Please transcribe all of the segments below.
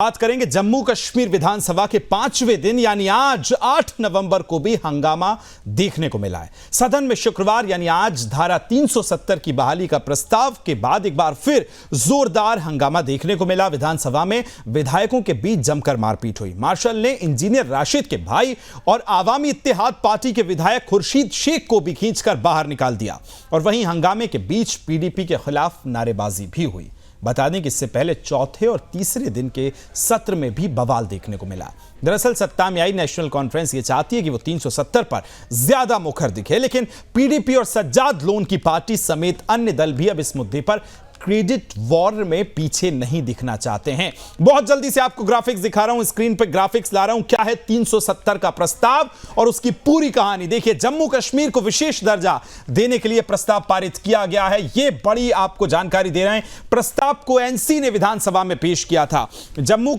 बात करेंगे जम्मू कश्मीर विधानसभा के 5वें दिन यानी आज 8 नवंबर को भी हंगामा देखने को मिला है। सदन में शुक्रवार यानी आज धारा 370 की बहाली का प्रस्ताव के बाद एक बार फिर जोरदार हंगामा देखने को मिला। विधानसभा में विधायकों के बीच जमकर मारपीट हुई। मार्शल ने इंजीनियर राशिद के भाई और आवामी इत्तेहाद पार्टी के विधायक खुर्शीद शेख को भी खींचकर बाहर निकाल दिया और वहीं हंगामे के बीच पीडीपी के खिलाफ नारेबाजी भी हुई। बता दें कि इससे पहले चौथे और तीसरे दिन के सत्र में भी बवाल देखने को मिला। दरअसल सत्ता में आई नेशनल कॉन्फ्रेंस ये चाहती है कि वो 370 पर ज्यादा मुखर दिखे, लेकिन पीडीपी और सज्जाद लोन की पार्टी समेत अन्य दल भी अब इस मुद्दे पर क्रेडिट वॉर में पीछे नहीं दिखना चाहते हैं। बहुत जल्दी से आपको ग्राफिक्स दिखा रहा हूं, स्क्रीन पे ग्राफिक्स ला रहा हूं। क्या है 370 का प्रस्ताव और उसकी पूरी कहानी देखिए। जम्मू कश्मीर को विशेष दर्जा देने के लिए प्रस्ताव पारित किया गया है, यह बड़ी आपको जानकारी दे रहे हैं। प्रस्ताव को एनसी ने विधानसभा में पेश किया था। जम्मू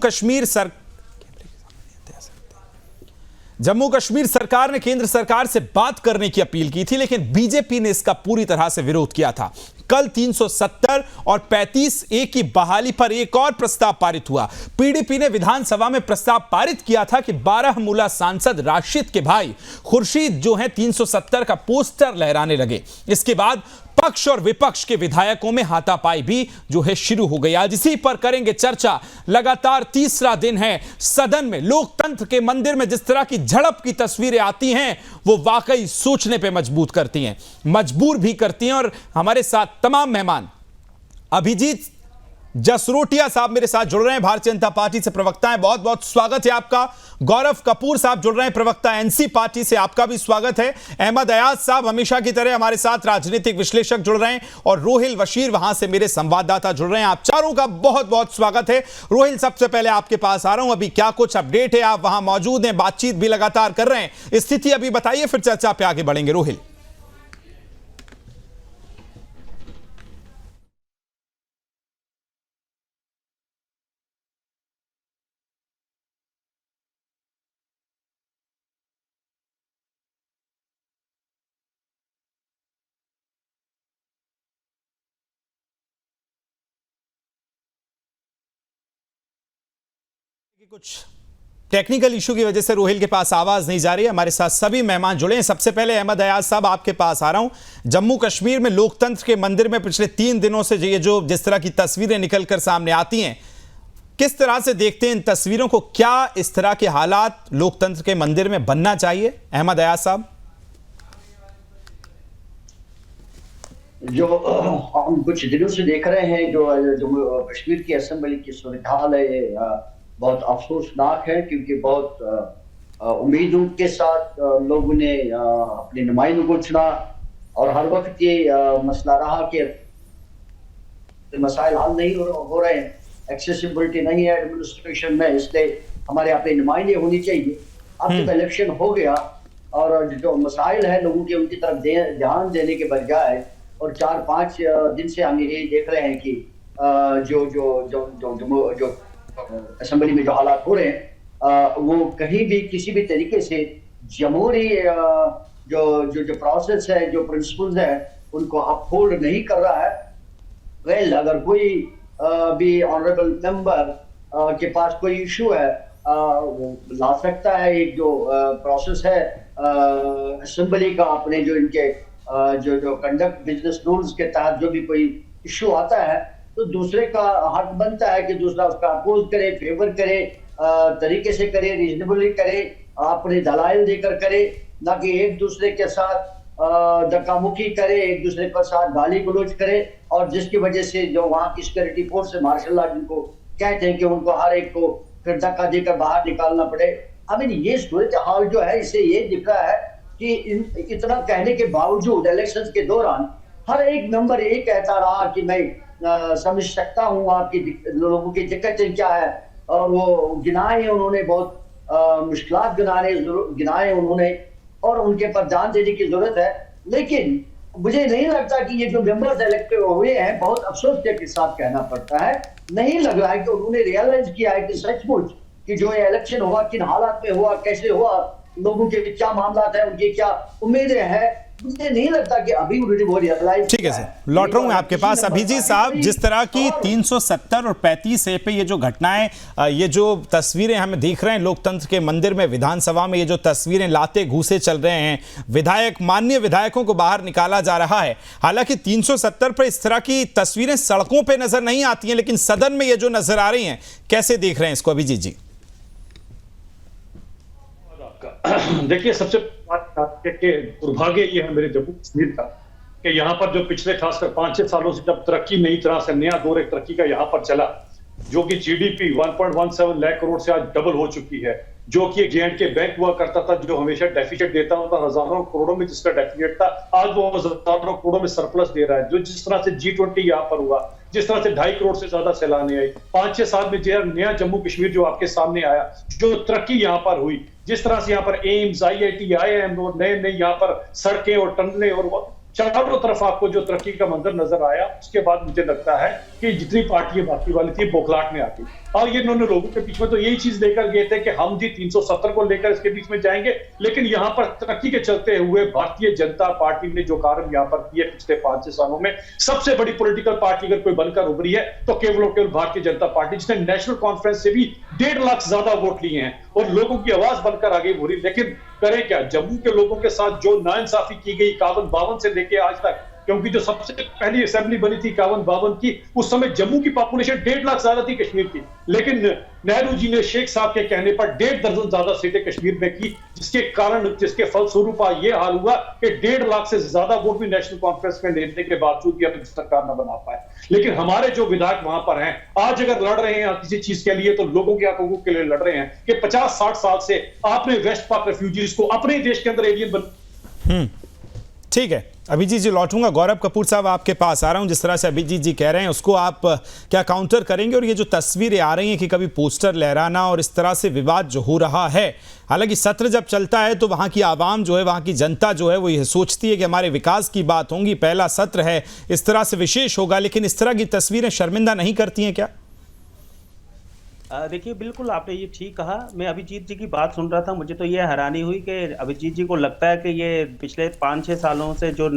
कश्मीर सरकार ने केंद्र सरकार से बात करने की अपील की थी, लेकिन बीजेपी ने इसका पूरी तरह से विरोध किया था। कल 370 और 35A की बहाली पर एक और प्रस्ताव पारित हुआ। पीडीपी ने विधानसभा में प्रस्ताव पारित किया था कि बारामूला सांसद राशिद के भाई खुर्शीद जो हैं 370 का पोस्टर लहराने लगे। इसके बाद पक्ष और विपक्ष के विधायकों में हाथापाई भी जो है शुरू हो गई। आज इसी पर करेंगे चर्चा। लगातार तीसरा दिन है सदन में। लोकतंत्र के मंदिर में जिस तरह की झड़प की तस्वीरें आती हैं वो वाकई सोचने पे मजबूर भी करती हैं। और हमारे साथ तमाम मेहमान अभिजीत जसरोटिया साहब मेरे साथ जुड़ रहे हैं, भारतीय जनता पार्टी से प्रवक्ता हैं, बहुत बहुत स्वागत है आपका। गौरव कपूर साहब जुड़ रहे हैं, प्रवक्ता एनसी पार्टी से, आपका भी स्वागत है। अहमद अयाज साहब हमेशा की तरह हमारे साथ राजनीतिक विश्लेषक जुड़ रहे हैं और रोहिल वशीर वहां से मेरे संवाददाता जुड़ रहे हैं। आप चारों का बहुत बहुत स्वागत है। रोहिल, सबसे पहले आपके पास आ रहा हूं, अभी क्या कुछ अपडेट है? आप वहां मौजूद हैं, बातचीत भी लगातार कर रहे हैं, स्थिति अभी बताइए, फिर चर्चा पे आगे बढ़ेंगे। रोहिल। कुछ टेक्निकल इशू की वजह से रोहिल के पास आवाज नहीं जा रही है। हमारे साथ सभी मेहमान जुड़े हैं। सबसे पहले अहमद अयाज साहब आपके पास आ रहा हूं। जम्मू कश्मीर में लोकतंत्र के मंदिर में पिछले 3 दिनों से ये जो जिस तरह की तस्वीरें निकलकर सामने आती हैं, किस तरह से देखते हैं इन तस्वीरों को? क्या इस तरह के हालात लोकतंत्र के मंदिर में बनना चाहिए? अहमद अयाज साहब। जो हम कुछ दिनों से देख रहे हैं, जो जम्मू कश्मीर की असेंबली की सूरत-ए-हाल है, बहुत अफसोसनाक है, क्योंकि बहुत उम्मीदों के साथ लोगों ने अपने नुमाइंदों को चुना और हर वक्त ये मसला रहा कि मसाइल हल नहीं हो रहे हैं, एक्सेसिबिलिटी नहीं है एडमिनिस्ट्रेशन में, इसलिए हमारे अपने नुमाइंदे होनी चाहिए। अब जब इलेक्शन हो गया और जो मसाइल है लोगों के उनकी तरफ ध्यान देने के बजाय, और 4-5 दिन से हम ये देख रहे हैं कि जो असेंबली में जो हालात हो रहे हैं, वो कहीं भी किसी भी तरीके से जमहूरी जो प्रोसेस है, जो प्रिंसिपल्स है, उनको अपहोल्ड नहीं कर रहा है। वेल, अगर कोई भी ऑनरेबल मेंबर के पास कोई इशू है, वो ला सकता है। एक जो प्रोसेस है असेंबली का, अपने जो इनके जो कंडक्ट बिजनेस रूल्स के तहत जो भी कोई इशू आता है, तो दूसरे का हक बनता है कि दूसरा उसका अपोज करे, फेवर करे, तरीके से करे, रीजनेबली करे, अपने दलाइल देकर करे, ना कि एक दूसरे के साथ धक्का मुक्की करे, एक दूसरे के साथ गाली गलौज करे, और जिसकी वजह से जो वहाँ की सिक्योरिटी फोर्स है, मार्शल लॉ जिनको कहते हैं, कि उनको हर एक को फिर धक्का देकर बाहर निकालना पड़े। आई मीन, ये सूरत हाल जो है, इससे ये दिख रहा है कि इतना कहने के बावजूद इलेक्शन के दौरान हर एक मेंबर ये कहता रहा कि मैं समझ सकता हूँ आपकी लोगों की दिक्कतें क्या है, और वो गिनाए उन्होंने, बहुत मुश्किलात गिनाए उन्होंने, और उनके पर ध्यान देने की जरूरत है। लेकिन मुझे नहीं लगता कि ये जो मेंबर्स इलेक्टेड हुए हैं, बहुत अफसोस के साथ कहना पड़ता है, नहीं लग रहा है कि उन्होंने रियलाइज किया है कि सचमुच कि जो ये इलेक्शन हुआ किन हालात में हुआ, कैसे हुआ, लोगों के क्या मामला है, उनकी क्या उम्मीदें हैं, मुझे नहीं लगता कि अभी उन्होंने वो रियलाइज। ठीक है सर, लौट रहा हूं मैं आपके पास। अभिजीत साहब, जिस तरह की 370 और 35A पे ये जो घटनाएं, ये जो तस्वीरें हमें दिख रहे हैं लोकतंत्र के मंदिर में, विधानसभा में ये जो तस्वीरें लाते घूसे चल रहे हैं, विधायक, माननीय विधायकों को बाहर निकाला जा रहा है। हालांकि 370 पर इस तरह की तस्वीरें सड़कों पर नजर नहीं आती हैं, लेकिन सदन में ये जो नजर आ रही हैं, कैसे देख रहे हैं इसको अभिजीत जी? देखिए, सबसे दुर्भाग्य ये है मेरे जम्मू कश्मीर का कि यहाँ पर जो पिछले खासकर 5-6 सालों से जब तरक्की नई तरह से नया दौर एक तरक्की का यहाँ पर चला, जो कि जीडीपी 1.17 लाख करोड़ से आज डबल हो चुकी है, जो कि J&K बैंक हुआ करता था जो हमेशा डेफिसिट देता था, हजारों करोड़ों में जिसका डेफिसिट था, आज वो हजारों करोड़ों में सरप्लस दे रहा है। जो जिस तरह से G20 यहाँ पर हुआ, जिस तरह से 2.5 करोड़ से ज्यादा सैलानी आई, 5-6 साल में जो नया जम्मू कश्मीर जो आपके सामने आया, जो तरक्की यहाँ पर हुई, जिस तरह से यहाँ पर एम्स, IIT, IIM और नए नए यहाँ पर सड़कें और टनलें और चारों तरफ आपको जो तरक्की का मंजर नजर आया, उसके बाद मुझे लगता है कि जितनी पार्टियां बाकी वाली थी बौखलाहट में आती। और ये इन्होंने लोगों के बीच में तो यही चीज लेकर गए थे कि हम जी 370 को लेकर इसके बीच में जाएंगे, लेकिन यहाँ पर तरक्की के चलते हुए भारतीय जनता पार्टी ने जो कार्य यहाँ पर किए पिछले 5-6 सालों में, सबसे बड़ी पॉलिटिकल पार्टी अगर कोई बनकर उभरी है तो केवल और केवल भारतीय जनता पार्टी, जिसने नेशनल कॉन्फ्रेंस से भी 1.5 लाख ज्यादा वोट लिए हैं और लोगों की आवाज बनकर आगे उभरी। लेकिन करें क्या, जम्मू के लोगों के साथ जो नाइंसाफी की गई 51-52 से लेके आज तक, क्योंकि जो सबसे पहली असेंबली बनी थी 51-52 की, उस समय जम्मू की पॉपुलेशन 1.5 लाख ज्यादा थी कश्मीर की, लेकिन नेहरू जी ने शेख साहब के कहने पर 1.5 दर्जन ज्यादा सीटें कश्मीर में की, जिसके कारण, जिसके फलस्वरूप ये हाल हुआ कि 1.5 लाख से ज्यादा वोट भी नेशनल कॉन्फ्रेंस में लेने के बावजूद भी अपनी सरकार न बना पाए। लेकिन हमारे जो विधायक वहां पर हैं, आज अगर लड़ रहे हैं किसी चीज के लिए तो लोगों के हकूक के लिए लड़ रहे हैं कि 50-60 साल से आपने वेस्ट पाक रेफ्यूजीज को अपने देश के अंदर एलियन बन। ठीक है अभिजीत जी, लौटूंगा। गौरव कपूर साहब, आपके पास आ रहा हूं। जिस तरह से अभिजीत जी कह रहे हैं उसको आप क्या काउंटर करेंगे? और ये जो तस्वीरें आ रही हैं कि कभी पोस्टर लहराना और इस तरह से विवाद जो हो रहा है, हालांकि सत्र जब चलता है तो वहां की आवाम जो है, वहां की जनता जो है, वो ये सोचती है कि हमारे विकास की बात होगी, पहला सत्र है, इस तरह से विशेष होगा, लेकिन इस तरह की तस्वीरें शर्मिंदा नहीं करती हैं क्या? देखिए, बिल्कुल आपने ये ठीक कहा। मैं अभिजीत जी की बात सुन रहा था, मुझे तो ये हैरानी हुई कि अभिजीत जी को लगता है कि ये पिछले 5-6 सालों से जो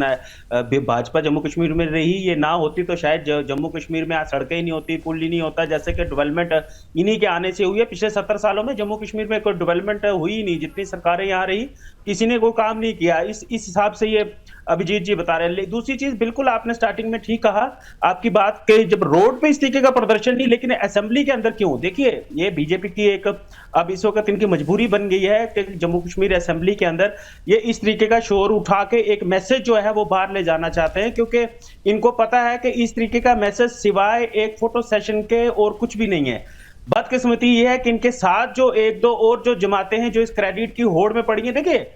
भाजपा जम्मू कश्मीर में रही, ये ना होती तो शायद जम्मू कश्मीर में आज सड़कें ही नहीं होती, पुल ही नहीं होता, जैसे कि डेवलपमेंट इन्हीं के आने से हुई है। पिछले 70 सालों में जम्मू कश्मीर में कोई डेवलपमेंट हुई ही नहीं, जितनी सरकारें यहाँ रही किसी ने कोई काम नहीं किया। इस हिसाब से ये अभिजीत जी बता रहे हैं। दूसरी चीज, बिल्कुल आपने स्टार्टिंग में ठीक कहा आपकी बात कि जब रोड पे इस तरीके का प्रदर्शन नहीं, लेकिन असेंबली के अंदर क्यों? देखिए, ये बीजेपी की एक अब इस वक्त इनकी मजबूरी बन गई है कि जम्मू कश्मीर असेंबली के अंदर ये इस तरीके का शोर उठा के एक मैसेज जो है वो बाहर ले जाना चाहते हैं, क्योंकि इनको पता है कि इस तरीके का मैसेज सिवाय एक फोटो सेशन के और कुछ भी नहीं है। बदकिस्मती ये है कि इनके साथ जो 1-2 और जो जमातें हैं जो इस क्रेडिट की होड़ में पड़ी हैं, देखिए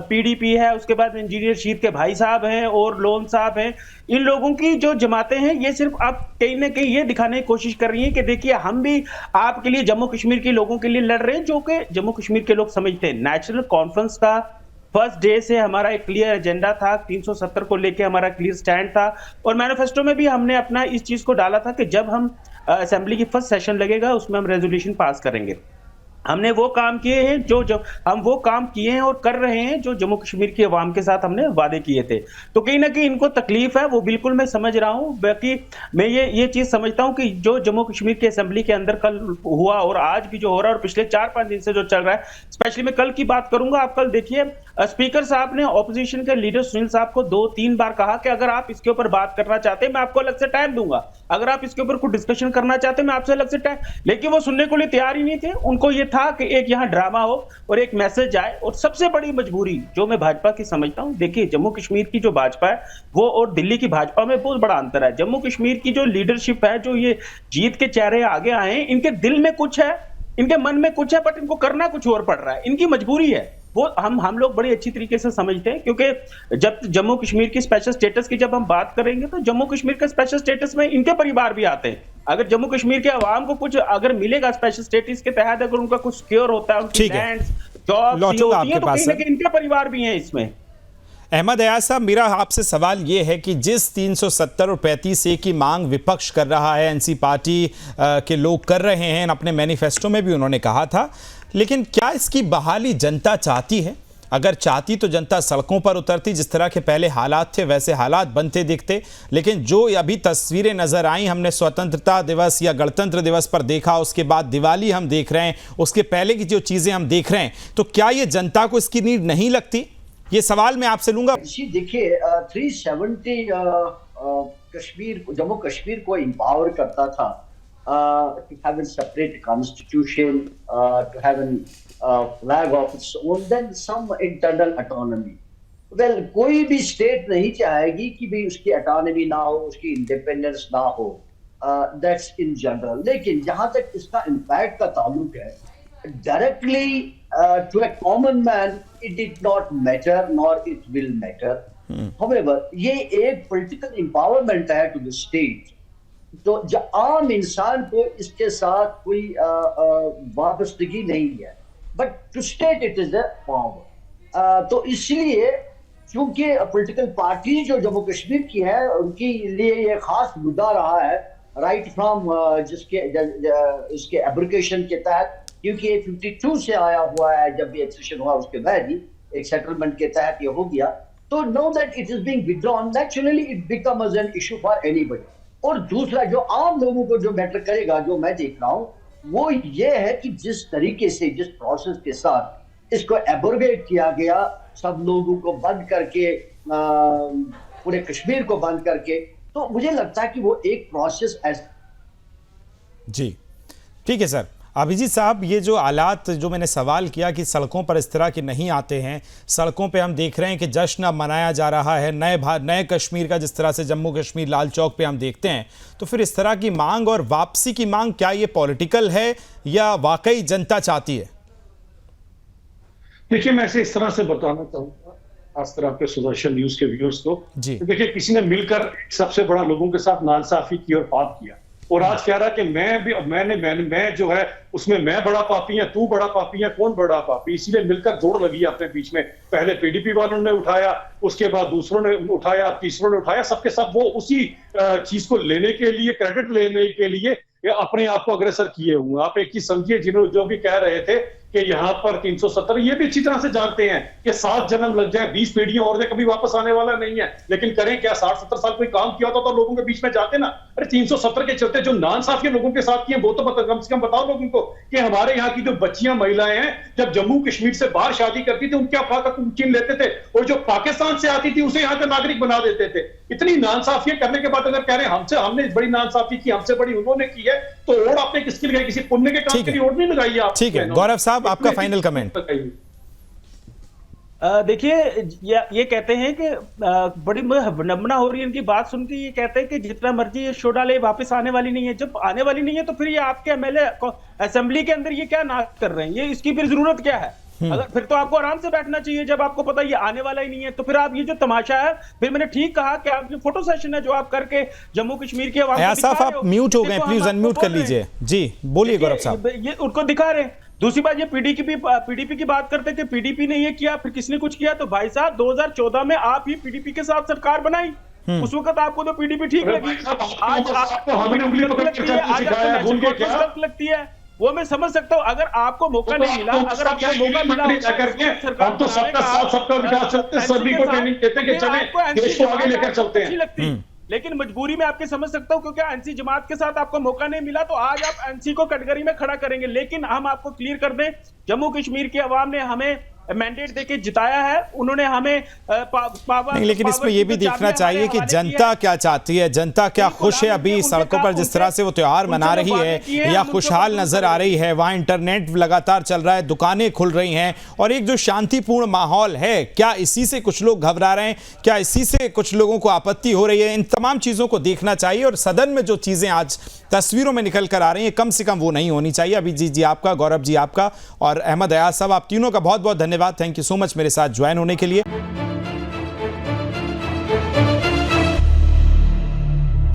PDP है, उसके बाद इंजीनियर शीत के भाई साहब हैं और लोन साहब हैं, इन लोगों की जो जमातें हैं ये सिर्फ अब कहीं ना कहीं ये दिखाने की कोशिश कर रही हैं कि देखिए हम भी आपके लिए, जम्मू कश्मीर के लोगों के लिए लड़ रहे हैं, जो कि जम्मू कश्मीर के लोग समझते हैं। नेशनल कॉन्फ्रेंस का फर्स्ट डे से हमारा एक क्लियर एजेंडा था, 370 को लेके हमारा क्लियर स्टैंड था और मैनिफेस्टो में भी हमने अपना इस चीज को डाला था कि जब हम असेंबली की फर्स्ट सेशन लगेगा उसमें हम रेजोल्यूशन पास करेंगे। हमने वो काम किए हैं जो हम वो काम किए हैं और कर रहे हैं जो जम्मू कश्मीर की आवाम के साथ हमने वादे किए थे। तो कहीं ना कहीं इनको तकलीफ है, वो बिल्कुल मैं समझ रहा हूं। बाकी मैं ये चीज समझता हूं कि जो जम्मू कश्मीर की असेंबली के अंदर कल हुआ और आज भी जो हो रहा है और पिछले 4-5 दिन से जो चल रहा है, स्पेशली मैं कल की बात करूंगा। आप कल देखिए, स्पीकर साहब ने ऑपोजिशन के लीडर सुनील साहब को 2-3 बार कहा कि अगर आप इसके ऊपर बात करना चाहते हैं मैं आपको अलग से टाइम दूंगा, अगर आप इसके ऊपर कुछ डिस्कशन करना चाहते हैं मैं आपसे अलग से टाइम, लेकिन वो सुनने को लिए तैयार ही नहीं थे। उनको ये था कि एक यहाँ ड्रामा हो और एक मैसेज आए। और सबसे बड़ी मजबूरी जो मैं भाजपा की समझता हूं, देखिए जम्मू कश्मीर की जो भाजपा है वो और दिल्ली की भाजपा में बहुत बड़ा अंतर है। जम्मू कश्मीर की जो लीडरशिप है, जो ये जीत के चेहरे आगे आए, इनके दिल में कुछ है, इनके मन में कुछ है, बट इनको करना कुछ और पड़ रहा है, इनकी मजबूरी है। वो हम लोग बड़ी अच्छी तरीके से समझते हैं, क्योंकि जब जम्मू कश्मीर की स्पेशल स्टेटस की जब हम बात करेंगे तो जम्मू कश्मीर के स्पेशल स्टेटस में इनके परिवार भी आते हैं। अगर जम्मू कश्मीर के आवाम को कुछ अगर मिलेगा स्पेशल स्टेटस के तहत, अगर उनका कुछ सिक्योर होता है, उनकी लैंड्स, जॉब्स होती है, तो कहीं ना कहीं इनके परिवार भी हैं इसमें। अहमद अयाज साहब, मेरा आपसे सवाल ये है कि जिस 370 और 35A की मांग विपक्ष कर रहा है, NC पार्टी के लोग कर रहे हैं, अपने मैनिफेस्टो में भी उन्होंने कहा था, लेकिन क्या इसकी बहाली जनता चाहती है? अगर चाहती तो जनता सड़कों पर उतरती, जिस तरह के पहले हालात थे वैसे हालात बनते दिखते। लेकिन जो अभी तस्वीरें नजर आई, हमने स्वतंत्रता दिवस या गणतंत्र दिवस पर देखा, उसके बाद दिवाली हम देख रहे हैं, उसके पहले की जो चीजें हम देख रहे हैं, तो क्या ये जनता को इसकी नीड नहीं लगती? ये सवाल मैं आपसे लूंगा। जी देखिए, 370 कश्मीर, जम्मू कश्मीर को एम्पावर करता था to have a separate constitution, to have a flag of its own, then some internal autonomy. Well, कोई भी स्टेट नहीं चाहेगी कि भी उसकी autonomy ना हो, उसकी इंडिपेंडेंस ना हो, that's in general. लेकिन जहां तक इसका इम्पैक्ट का ताल्लुक है, directly to a common man it did not matter nor it will matter. However, ये एक political empowerment है to the state. तो आम इंसान को इसके साथ कोई वाबस्तगी नहीं है, but to state it is a power. तो इसलिए क्योंकि पॉलिटिकल पार्टी जो जम्मू कश्मीर की है, उनके लिए ये खास मुद्दा रहा है, राइट फ्रॉम इसके एब्रिकेशन के तहत, क्योंकि ये 52 से आया हुआ है, जब ये एक्सेशन हुआ उसके बाद ही एक सेटलमेंट के तहत ये हो गया। तो know that it is being withdrawn, naturally it becomes an issue for anybody. और दूसरा जो आम लोगों को जो मैटर करेगा, जो मैं देख रहा हूं, वो ये है कि जिस तरीके से, जिस प्रोसेस के साथ इसको एब्रोगेट किया गया, सब लोगों को बंद करके, पूरे कश्मीर को बंद करके, तो मुझे लगता है कि वो एक प्रोसेस जी ठीक है सर। अभिजीत साहब, ये जो हालात जो मैंने सवाल किया कि सड़कों पर इस तरह के नहीं आते हैं, सड़कों पे हम देख रहे हैं कि जश्न अब मनाया जा रहा है नए कश्मीर का, जिस तरह से जम्मू कश्मीर लाल चौक पे हम देखते हैं, तो फिर इस तरह की मांग और वापसी की मांग, क्या ये पॉलिटिकल है या वाकई जनता चाहती है? देखिए, मैं इस तरह से बताना चाहूंगा खास तरह आपके सुदर्शन न्यूज के व्यूअर्स को। देखिए, किसी ने मिलकर सबसे बड़ा लोगों के साथ नाइंसाफी की और पाप किया, और आज कह रहा है कि मैं जो है उसमें मैं बड़ा पापी है, तू बड़ा पापी है, कौन बड़ा पापी? इसीलिए मिलकर जोड़ लगी अपने बीच में। पहले पीडीपी वालों ने उठाया, उसके बाद दूसरों ने उठाया, तीसरों ने उठाया, सबके सब वो उसी चीज को लेने के लिए, क्रेडिट लेने के लिए अपने आप को अग्रसर किए हुए। आप एक चीज समझिए, जिन्होंने जो भी कह रहे थे कि यहाँ पर 370, ये भी अच्छी तरह से जानते हैं कि 7 जन्म लग जाए, 20 पीढ़ियां और कभी वापस आने वाला नहीं है। लेकिन करें क्या? 60-70 साल कोई काम किया होता तो लोगों के बीच में जाते ना। अरे 370 के चलते जो नाइंसाफी लोगों के साथ किए, वो तो कम से कम बताओ लोगों को कि हमारे यहाँ की जो बच्चियां, महिलाएं हैं, जब जम्मू कश्मीर से बाहर शादी करती थी, उनके अफवाह का छीन लेते थे, और जो पाकिस्तान से आती थी उसे यहाँ का नागरिक बना देते थे। इतनी नाइंसाफियां करने के बाद अगर कह रहे हैं हमने बड़ी नाइंसाफी की, हमसे बड़ी उन्होंने की है, तो और आपने किसकी लगाई? किसी पुण्य के काम के लिए और नहीं लगाई आप। ठीक है गौरव साहब, आपका फाइनल कमेंट। देखिए, ये कहते हैं कि बड़ी विडंबना हो रही है इनकी बात सुन के। ये कहते हैं कि जितना मर्जी ये शो डाले, वापस आने वाली नहीं है। जब आने वाली नहीं है तो फिर ये आपके एमएलए असेंबली के अंदर ये क्या नाक कर रहे हैं? ये इसकी फिर जरूरत क्या है? अगर फिर तो आपको आराम से बैठना चाहिए, जब आपको पता ये आने वाला ही नहीं है। तो फिर आप ये जो तमाशा है, फिर मैंने ठीक कहा कि आप जो फोटो सेशन है जो आप करके जम्मू कश्मीर के आप म्यूट हो गए, प्लीज अनम्यूट कर लीजिए। जी बोलिए गौरव साहब। ये उनको दिखा रहे हैं। दूसरी बात, ये पीडीपी की बात करते कि पीडीपी ने ये किया, फिर किसने कुछ किया। तो भाई साहब, 2014 में आप ही पीडीपी के साथ सरकार बनाई, उस वक्त आपको तो पीडीपी ठीक लगी, आज आपको लगती है। वो मैं समझ सकता हूँ, अगर आपको मौका नहीं मिला, अगर आपको मौका मिला, हम तो सबका साथ, सबका विकास करते हैं, सभी को ट्रेनिंग देते कि चलें, देश को आगे लेकर चलते हैं। लेकिन मजबूरी में आपके समझ सकता हूं, क्योंकि एनसी जमात के साथ आपको मौका नहीं मिला, तो आज आप एनसी को कैटेगरी में खड़ा करेंगे। लेकिन हम आपको क्लियर कर दें, जम्मू कश्मीर की आवाम ने हमें मैंडेट देके जिताया है, उन्होंने हमें पावर नहीं, लेकिन इसमें यह भी देखना चाहिए कि जनता क्या चाहती है, जनता क्या खुश है अभी सड़कों पर जिस तरह से वो त्योहार मना रही है, या खुशहाल नजर आ रही है? वहां इंटरनेट लगातार चल रहा है, दुकानें खुल रही हैं, और एक जो शांतिपूर्ण माहौल है, क्या इसी से कुछ लोग घबरा रहे हैं? क्या इसी से कुछ लोगों को आपत्ति हो रही है? इन तमाम चीजों को देखना चाहिए, और सदन में जो चीजें आज तस्वीरों में निकल कर आ रही हैं, कम से कम वो नहीं होनी चाहिए। अभिजीत जी आपका, गौरव जी आपका, और अहमद अयाज साहब, आप तीनों का बहुत बहुत धन्यवाद। थैंक यू सो मच मेरे साथ ज्वाइन होने के लिए।